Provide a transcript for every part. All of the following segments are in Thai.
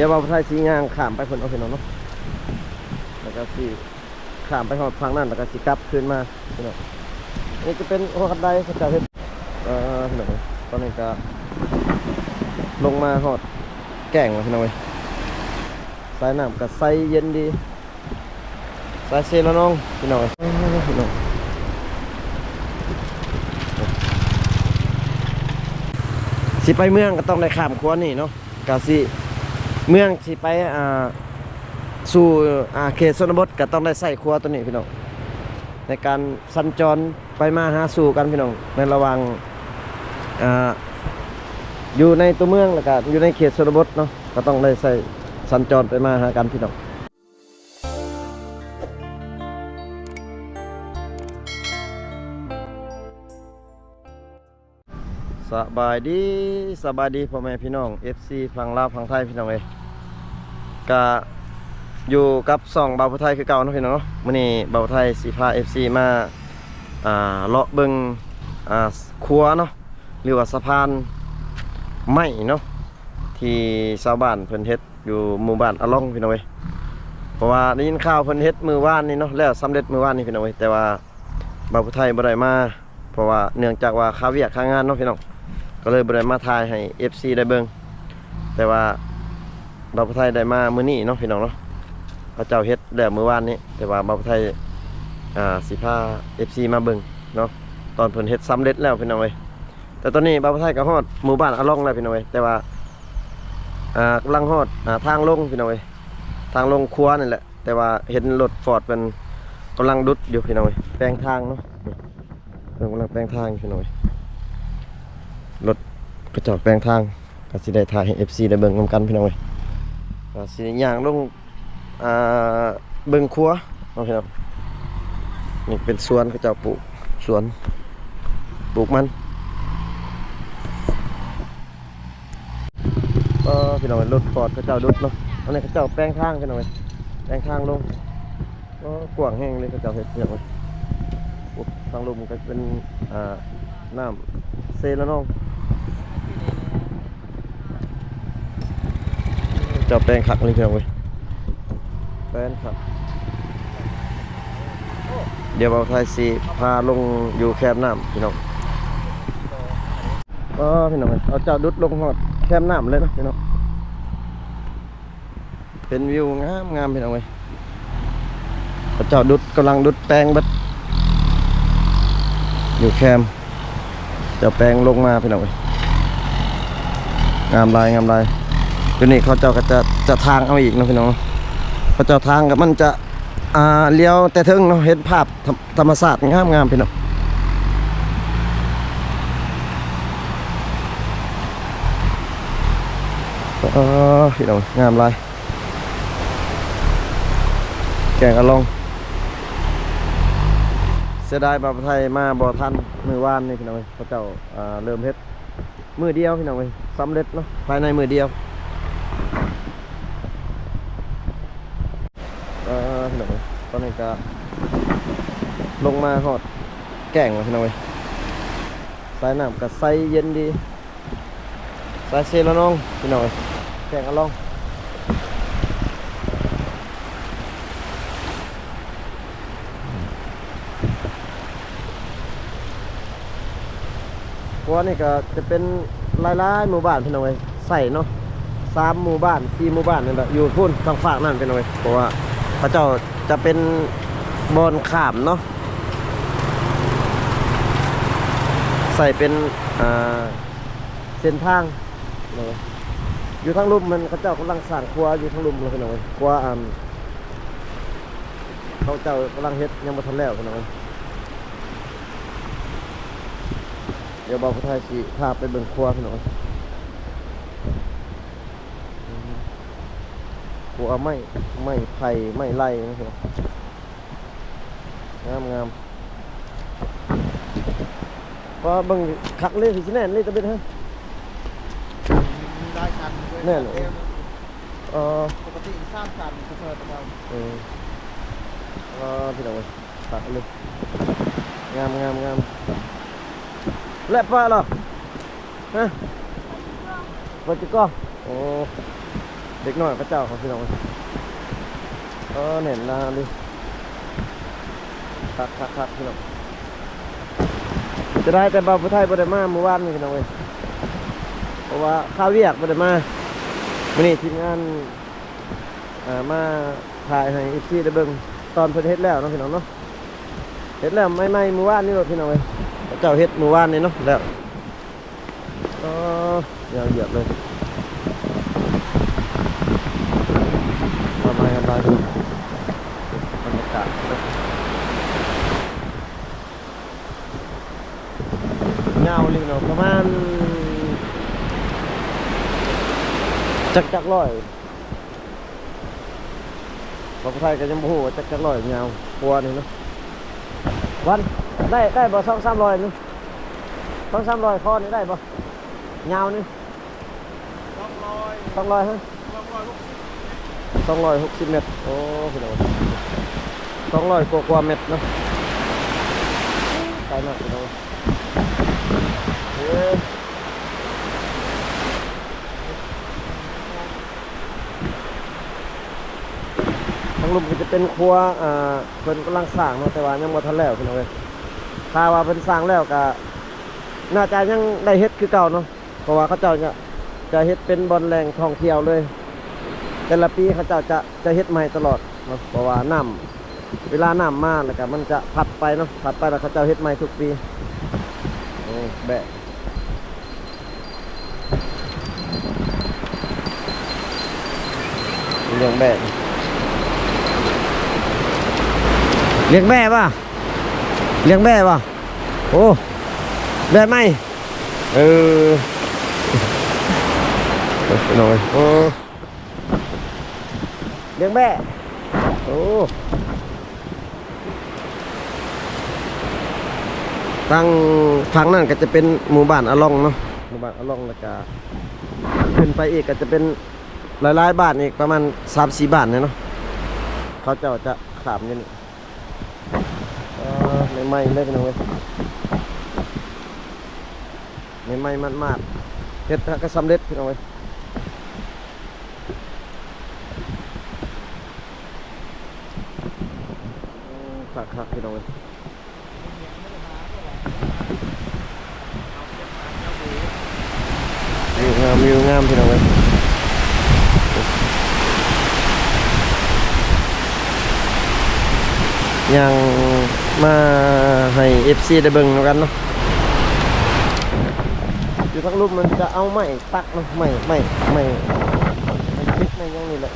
ดี๋ยวเราไทยสีย่างข้ามไปคนเอาพี่น้องเนาะแล้วก็สีข้ามไปฝั่งนั้นแล้วก็สีกลับขึ้นมาพี่น้องนี่จะเป็นหัวขัดไดเขาจะเห็นพี่น้องตอนนี้ก็ลงมาหอดแก่งพี่น้องสายน้ำกับใสเย็นดีสายเซลน้องพี่น้องพี่น้องสิไปเมืองก็ต้องได้ข้ามขวานี่เนาะกาสิเมืองสิไปสู่เขตชนบทก็ต้องได้ใส่ขวาตัวนี้พี่น้องในการสัญจรไปมาหาสู่กันพี่น้องในระหว่างอยู่ในตัวเมืองแล้วก็อยู่ในเขตชนบทเนาะก็ต้องได้ใส่สัญจรไปมาหากันพี่น้องสบายดีพ่อแม่พี่น้อง FC ฝั่งลาวฝั่งไทยพี่น้องก็อยู่กับ2บ่าวผู้ไทยคือเก่าเนาะพี่น้องเนาะมื้อนี้บ่าวผู้ไทยสิพา FC มาเลาะเบิ่งครัวเนาะหรือว่าสะพานไม้เนาะที่ชาวบ้านเพิ่นเฮ็ดอยู่หมู่บ้านอะล่องพี่น้องเพราะว่าได้ยินข่าวเพิ่นเฮ็ดมื้อวานนี้เนาะแล้วสำเร็จมื้อวานนี้พี่น้องแต่ว่าบ่าวผู้ไทยบ่ได้มาเพราะว่าเนื่องจากว่าค่าเวียกค่างานเนาะพี่น้องก็เลยบ่ได้มาถ่ายให้ FC ได้เบิ่งแต่ว่าบ่าวผู้ไทยได้มามื้อนี้เนาะพี่น้องเนาะพระเจ้าเฮ็ดแล้วมื้อวานนี้แต่ว่าบ่าวผู้ไทยสิพา FC มาเบิ่งเนาะตอนเพิ่นเฮ็ดสำเร็จแล้วพี่น้องแต่ตอนนี้บ่าวผู้ไทยก็ฮอดหมู่บ้านอะล่องแล้วพี่น้องแต่ว่ากำลังฮอดทางลงพี่น้องทางลงครัวนี่แหละแต่ว่าเห็นรถฟอร์ดเป็นกำลังดุดอยู่พี่น้องแปลงทางเนาะกำลังแปลงทางพี่น้องรถกระจกแปลงทางก็สิได้ถ่ายให้ FC ได้เบิ่งนำกันพี่น้องก็สิย่างลงเบิ่งครัวเนาะพี่น้องนี่เป็นสวนกระจกปลูกสวนปลูกมันพี่น้องรถฟอร์ดกระจกดุดเนาะอันนี้กระจกแปลงทางพี่น้องแปลงทางลงกว้างแห้งเลยกระจกเห็ดเนี่ยทางลมก็เป็นน้ำเซแล้วน้องจะแปลงขักนี่พี่น้องแปลงขักเดี๋ยวเอาไทยสีพาลงอยู่แคบน้ำพี่น้องพี่น้องเอาเจ้าดุดลงหอดแคบน้ำเลยนะพี่น้องเป็นวิวงามพี่น้องเจ้าดุดกำลังดุดแปลงบัดอยู่แคมจะแปลงลงมาพี่น้องงามลายตัวนี้เขาเจ้าก็จะทางเอาอีกนะพี่น้องเขาเจ้าทางกับมันจะเลี้ยวแต่ถึงเนาะเห็นภาพธรรมศาสตร์งามพี่น้องพี่น้องงามลายแกงอะลองเสียดายบ่าวไทยมาบ่ทันมือวานนี่พี่น้องเขาเจ้าเริ่มเฮ็ดมือเดียวพี่น้องสำเร็จเนาะภายในมือเดียวพี่น้องตอนนี้ก็ลงมาหอดแก่งพี่น้องสายน้ำกับใสเย็นดีสายเซลน้องพี่น้องแก่งอะลองเพราะว่านี่ก็จะเป็นหลายหมู่บ้านพี่น้องใส่เนาะ3 หมู่บ้าน 4 หมู่บ้านนั่นแหละอยู่พุ่นทางฝั่งนั่นพี่น้องเพราะว่าพระเจ้าจะเป็นบอนข้ามเนาะใส่เป็นเส้นทางอยู่ทางลุ่มมันพระเจ้ากำลังสร้างครัวอยู่ทางลุ่มเลยพี่น้องครัวเขาเจ้ากำลังเฮ็ดยังไม่ทันแล้วพี่น้องเดี๋ยวบ่าวผู้ไทยสิพาไปเบิ่งครัวพี่น้องครัวไม่ไผ่ไม่ไล่นะครับงามพอเบิ่งคักเลยสิแน่นเลยตะเบ็ดฮะได้ชันแน่นเลยปกติ3 ชันก็เท่าประมาณพี่น้องคักเลยงามแล่ปลาเหรอฮะปลาจิกก้อโอ้ เด็กน้อยพระเจ้าของพี่น้องเห็นนานดิคักพี่น้องจะได้แต่บ่าวผู้ไทยบ่ได้มาเมื่อวานนี่พี่น้องเว้ยเพราะว่าข้าวเวียกบ่ได้มามื้อนี้ทีมงานมาถ่ายให้FCได้เบิ่งตอนเพิ่นเฮ็ดแล้วเนาะพี่น้องเนาะเฮ็ดแล้วไม่เมื่อวานนี่โลดพี่น้องเว้ยพระเจ้าเฮ็ดเมื่อวานนี่เนาะแล้วยาวเหยียบเลยทำไมกันไปดูบรรยากาศเงาเลยเนาะประมาณจักร้อยบางไทยก็ยังบ่ฮู้ว่าจักร้อยเงาปัวนี่เนาะวันได้บ่2-300นึง2-300ข้อนี่ได้บ่เงานี่200ฮะ260 เมตรโอ้พี่น้อง200กว่าเมตรเนาะไกลมากพี่น้องทางลุมก็จะเป็นครัวเพิ่นกำลังสร้างเนาะแต่ว่ายังบ่ทันแล้วพี่น้องเอ้ยถ้าว่าเพิ่นสร้างแล้วก็น่าจะยังได้เฮ็ดคือเก่าเนาะเพราะว่าเขาเจ้าจะเฮ็ดเป็นบ่อนแหล่งท่องเที่ยวเลยแต่ละปีเขาเจ้าจะเฮ็ดใหม่ตลอดเนาะเพราะว่าน้ำเวลาน้ำมาแล้วก็มันจะผัดไปเนาะผัดไปแล้วเขาเจ้าเฮ็ดใหม่ทุกปีโอ้แบะเลี้ยงแบะเลี้ยงแบะป่ะเลี้ยงแบะป่ะโอ้แบะไหมหน่อยโอ้เลี้ยงแบะโอ้ทางนั้นก็จะเป็นหมู่บ้านอะล่องเนาะหมู่บ้านอะล่องแล้วก็ขึ้นไปอีกก็จะเป็นหลายๆบ้านอีกประมาณ 3-4 บ้านเนี่ยเนาะเขาเจ้าจะขามกันไม่เล็กนะเว้ยไม่มากเฮ็ดก็สำเร็จพี่น้องเว้ยคักพี่น้องเว้ยวิวงามพี่น้องเว้ยยังมาให้ FC ได้เบิ่งกันเนาะอยู่ทั้งรูปมันจะเอาไม้ปักเนาะไม้คิดในยังนี่แหละ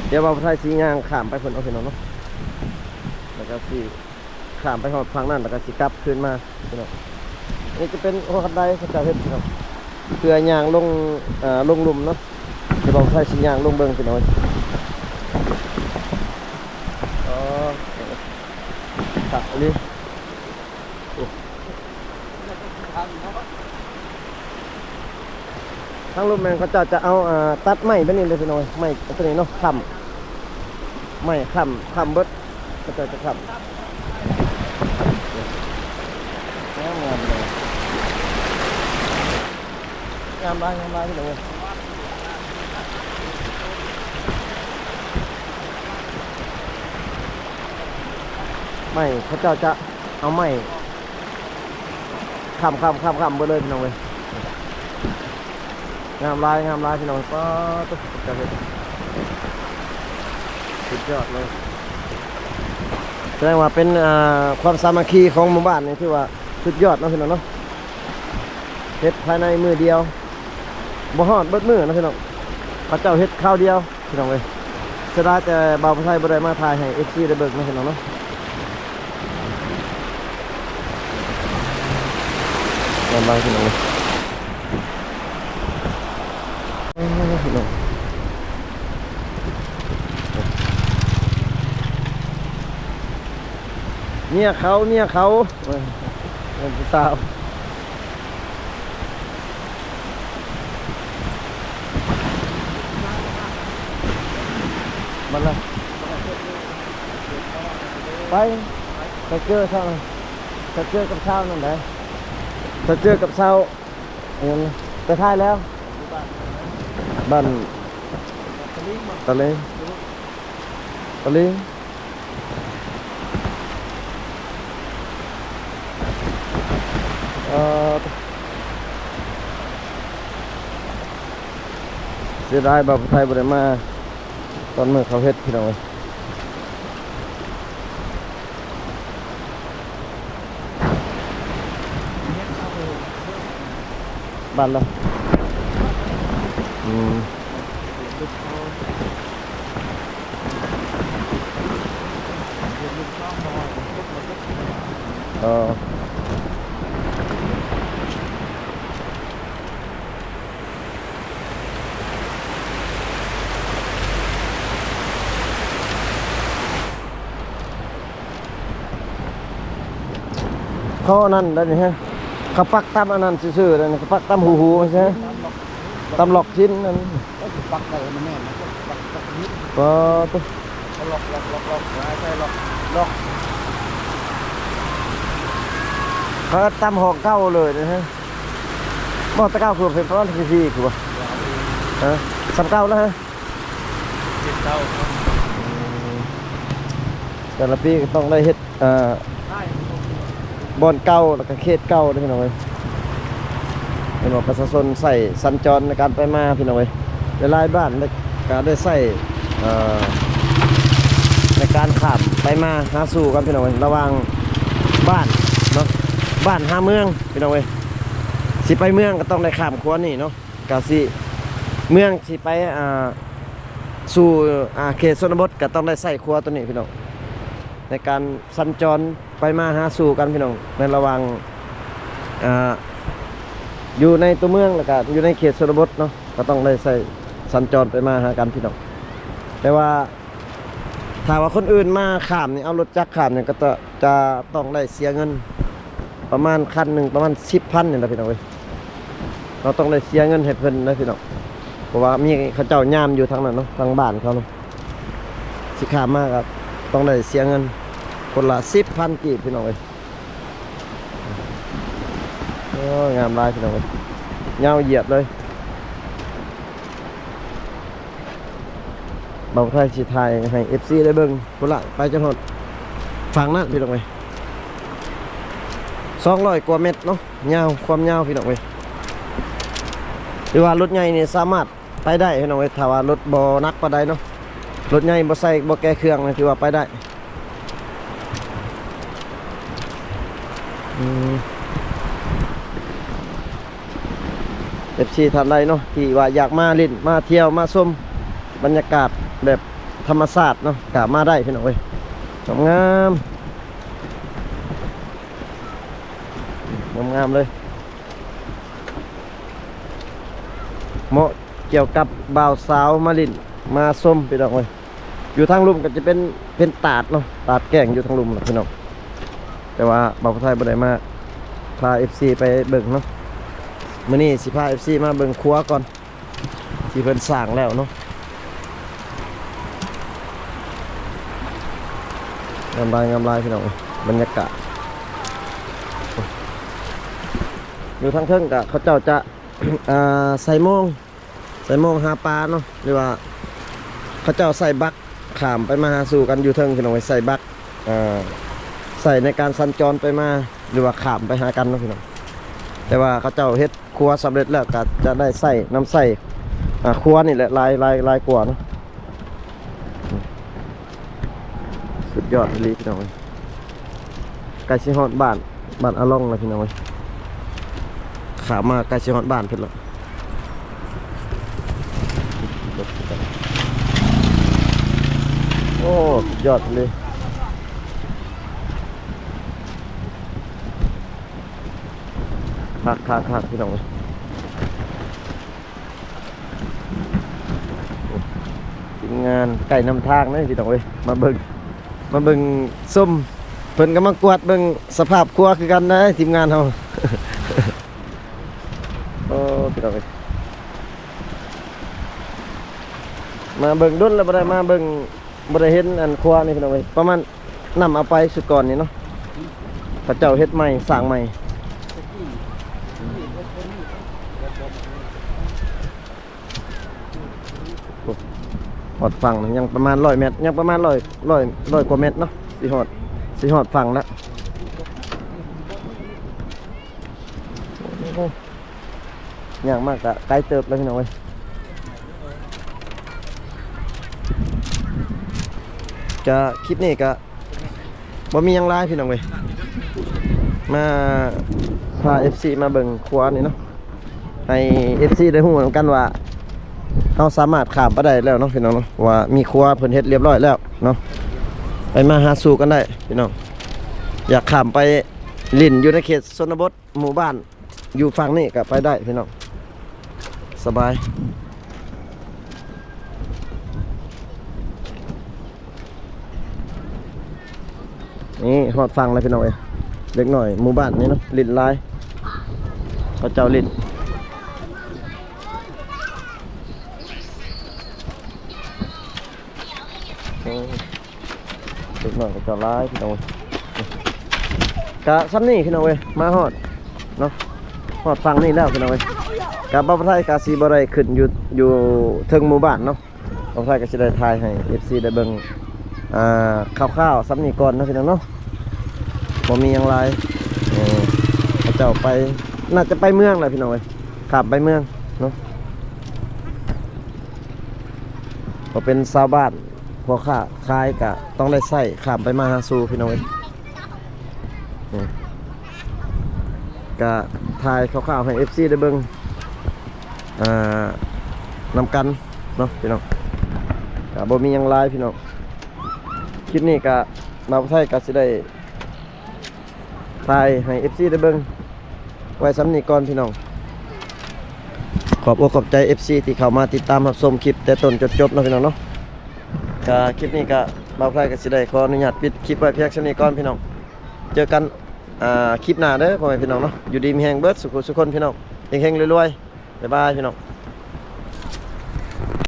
เดี๋ยวเราไทยสีงางข้ามไปเพิ่นเอาพี่น้องเนาะแล้วก็สีข้ามไปหอดฝั่งนั้นแล้วก็สีกลับคืนมาพี่น้องนี่จะเป็นหัวคันไดเขาจะเฮ็ดครับเพื่อยางลงหลุมเนาะเดี๋ยวเราไทยสียางลงเบิ่งพี่น้องตัดนี่ทางรูปแมงเขาจะเอาตัดไม้ไปนี่เลยพี่น้อยไม้ตัวนี้เนาะค้ำไม้ค้ำเบิดเขาจะค้ำงามเลยงามลายพี่น้อยไม้เขาจะเอาไม้ค้ำเบิดเลยพี่น้องเลยงามลายพี่น้องก็ตุ๊กจะเป็นสุดยอดเลยแสดงว่าเป็นความสามัคคีของหมู่บ้านนี่ที่ว่าสุดยอดนะพี่น้องเนาะเฮ็ดภายในมือเดียวบ่ฮอดเบิดมือนะพี่น้องพระเจ้าเฮ็ดข้าวเดียวพี่น้องเลยเสียดายแต่บ่าวผู้ไทยบ่ได้มาถ่ายให้ FC ได้เบิ่งนะพี่น้องเนาะงามลายพี่น้องเลยเนี่ยเขาเป็นผู้สาวมันละไป ถ้าเจอเช้าถ้าเจอกับเช้านั่นได้ถ้าเจอกับเช้าเงินแต่ท้ายแล้ว อยู่บ้าน บ้าน ตะลิงมา ตะเลงตะเลงเสียดายบ่าวไทยบ่ได้มาตอนเมื่อเขาเฮ็ดพี่น้องเอ้ย เฮ็ดเอาไป บ้านละอืม ลูกเขาเรียนลูกช่องน้อยลูกมาลูก เออเขาอันนั่นได้ไหมฮะเขาปักตามอันนั้นซื่อๆเลยเขาปักตามหูใช่ไหม น้ำล็อก ตามหลอกชิ้นนั่น ก็จะปักได้มันแน่นะปักปักนิด ก็ตัว เขาล็อกใช่ล็อก เขาตามหอกเก้าเลยนะฮะบอกตะเก้าคือเป็นร้อนที่คือว่าฮะสามเก้าแล้วฮะ เจ็ดเก้า แต่ละปีก็ต้องได้เฮ็ดใช่ บอนเก่าแล้วก็เขตเก่าด้วยพี่น้องเอ้ยเห็นว่าประชาชนใส่สัญจรในการไปมาพี่น้องเอ้ยหลายๆบ้านได้การได้ใส่ในการข้ามไปมาหาสู่กันพี่น้องเอ้ยระหว่างบ้านเนาะบ้านหาเมืองพี่น้องเอ้ยสิไปเมืองก็ต้องได้ข้ามขวานี่เนาะกะสิเมืองสิไปสู่เขตชนบทก็ต้องได้ใส่ขวาตัวนี้พี่น้องในการสัญจรไปมาหาสู่กันพี่น้องในระหว่างอยู่ในตัวเมืองแล้วก็อยู่ในเขตชนบทเนาะก็ต้องได้ใส่สัญจรไปมาหากันพี่น้องแต่ว่าถ้าว่าคนอื่นมาข้ามนี่เอารถจักรข้ามเนี่ยก็จะต้องได้เสียเงินประมาณคันหนึ่งประมาณ10,000นี่แหละพี่น้องเว้ยเราต้องได้เสียเงินให้เพิ่นนะพี่น้องเพราะว่ามีเขาเจ้าย่ามอยู่ทางนั้นเนาะทางบ้านเขาเนาะสิข้ามมาก็ต้องได้เสียเงินคนละ10,000กีบพี่น้องเอ้ยโอ้ยงามลายพี่น้องเอ้ยเงาเหยียบเลยเบาไทยสิไทยให้ FC ได้เบิ่งพุ่นละไปจนหมดฝั่งนั้นพี่น้องเอ้ย200 กว่าเมตรเนาะยาวความยาวพี่น้องเอ้ยหรือว่ารถใหญ่นี่สามารถไปได้พี่น้องเอ้ยถ้าว่ารถบ่หนักปานใดเนาะรถใหญ่บ่ใส่บ่แก้เครื่องนี่ถือว่าไปได้FC ท่านใดเนาะที่ว่าอยากมาเล่นมาเที่ยวมาชมบรรยากาศแบบธรรมชาติเนาะก็มาได้พี่น้องเอ้ยงามงามเลยเหมาะเกี่ยวกับบ่าวสาวมาลินมาส้มพี่น้องเอ้ยอยู่ทางลุ่มก็จะเป็นตาดเนาะตาดแก่งอยู่ทางลุ่มนะพี่น้องแต่ว่าบ่าวไทยบ่ได้มาพา FC ไปเบิ่งเนาะมื้อนี้สิพา FC มาเบิ่งครัวก่อนที่เพิ่นสร้างแล้วเนาะงามลายพี่น้องบรรยากาศอยู่ทางเทิงก็เขาเจ้าจะ ใส่โมงหาปลาเนาะหรือว่าเขาเจ้าใส่บักขามไปมาหาสู่กันอยู่เทิงพี่น้องใส่บักใส่ในการสัญจรไปมาหรือว่าขามไปหากันเนาะพี่น้องแต่ว่าเขาเจ้าเฮ็ดครัวสำเร็จแล้วก็จะได้ใส่น้ำใส่ครัวนี่แหละลายกว่าเนาะสุดยอดเลยพี่น้องไก่ชิฮอดบ้านอาล่องเลยพี่น้องขามาไก่ชิฮอดบ้านเพิ่นแล้วโอ้สุดยอดเลยคักพี่น้องทีมงานไก่นำทางนะพี่น้องมาเบิ่งส้มเพิ่นก็มากวาดเบิ่งสภาพครัวคือกันนะทีมงานเฮา โอ้พี่น้องมาเบิ่งดุนแล้วบ่ได้มาเบิ่งบ่ได้เห็นอันครัวนี่พี่น้องประมาณนำเอาไปสุดก่อนนี่เนาะ พระเจ้าเฮ็ดใหม่สร้างใหม่หอดฝั่งยังประมาณ100 เมตรยังประมาณ100กว่าเมตรเนาะสิหอดฝั่งแล้วอย่างมากกะไกลเติบแล้วพี่น้องเอ้ยจะคลิปนี้กะบ่มีหยังหลายพี่น้องเอ้ยมาพา FC มาเบิ่งครัวนี่เนาะให้ FC ได้ฮู้กันว่าเราสามารถข้ามไปได้แล้วเนาะพี่น้องเนาะว่ามีครัวเพิ่นเฮ็ดเรียบร้อยแล้วเนาะไปมาหาสู่กันได้พี่น้องอยากข้ามไปลิ่นอยู่ในเขตชนบทหมู่บ้านอยู่ฝั่งนี้ก็ไปได้พี่น้องสบายนี่ฮอดฝั่งเลยพี่น้องเอ้ยเล็กหน่อยหมู่บ้านนี้เนาะลิ่นลายพระเจ้าลิ่นเล็กหน่อยพระเจ้าลายพี่น้องกะซ้ำนี่พี่น้องเอ้ยมาฮอดเนาะฮอดฝั่งนี่แล้วพี่น้องเอ้ยกะบ่าวไทยกะสิบ่ได้ขึ้นอยู่เทิงหมู่บ้านเนาะบ่าวไทยก็สิได้ถ่ายให้ FC ได้เบิ่งคร่าวๆซ้ำนี่ก่อนเนาะพี่น้องเนาะบ่มีหยังหลายพระเจ้าไปน่าจะไปเมืองแหละพี่น้องเอ้ยขับไปเมืองเนาะพอเป็นชาวบ้านพอค้าขายกะต้องได้ใช้ข้ามไปมาหาสู่พี่น้องเอ้ยกะถ่ายคร่าวๆให้ FC ได้เบิ่งนำกันเนาะพี่น้องกะบ่มีหยังหลายพี่น้องคลิปนี้กะมาไทยกะสิได้ถ่ายให้ FC ได้เบิ่งไว้ซ้ำนี้ก่อนพี่น้องขอบอกขอบใจ FC ที่เข้ามาติดตามรับชมคลิปแต่ต้นจนจบเนาะพี่น้องเนาะกะคลิปนี้กะมาไทยกะสิได้ขออนุญาตปิดคลิปไว้เพียงเท่านี้ก่อนพี่น้องเจอกันคลิปหน้าเด้อพ่อแม่พี่น้องเนาะอยู่ดีมีแฮงเบิร์ดสุขสุขคนพี่น้องเฮงๆรวยๆบ๊ายบายพี่น้อง